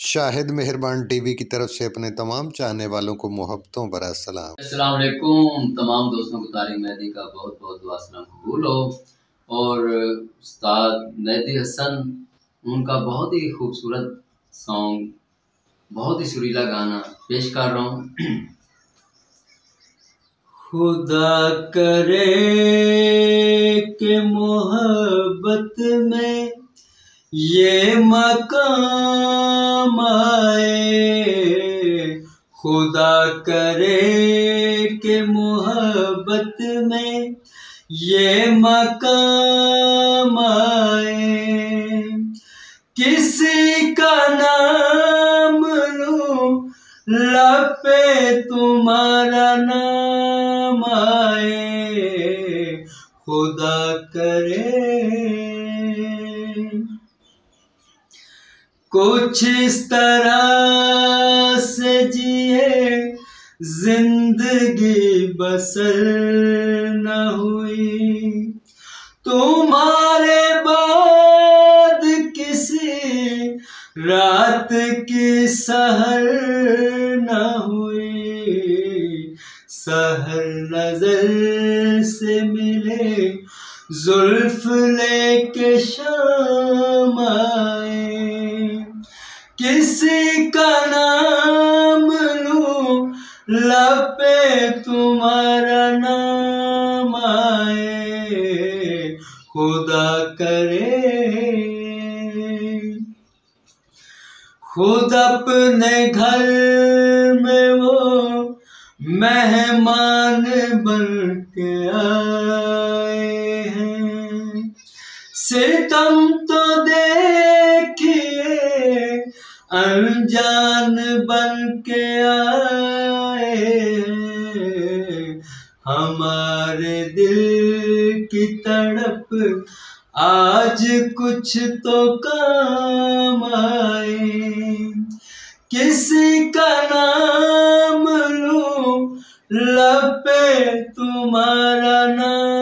शाहिद मेहरबान टीवी की तरफ से अपने तमाम चाहने वालों को मोहब्बतों भरा सलाम। अस्सलाम वालेकुम। तमाम दोस्तों को तारिक मेहदी का बहुत बहुत दुआ सलाम कबूल हो। और उस्ताद मेहदी हसन, उनका बहुत ही खूबसूरत सॉन्ग, बहुत ही सुरीला गाना पेश कर रहा हूँ। खुदा करे के मोहब्बत में ये मकाम आए, खुदा करे के मोहब्बत में ये मकाम आए। किसी का नाम लूं लब पे तुम्हारा नाम आए, खुदा करे। कुछ इस तरह से जिए जिंदगी बसर न हुई, तुम्हारे बाद किसी रात की सहर न हुई। सहर नजर से मिले जुल्फ लेके शाम आए, किसी का नाम लूं लब पे तुम्हारा नाम आए, खुदा करे। खुद अपने घर में वो मेहमान बन के आए हैं, सितम तो देखिए अनजान बन के आए हैं। हमारे दिल की तड़प आज कुछ तो काम आए, किसी का नाम लूं लब पे तुम्हारा नाम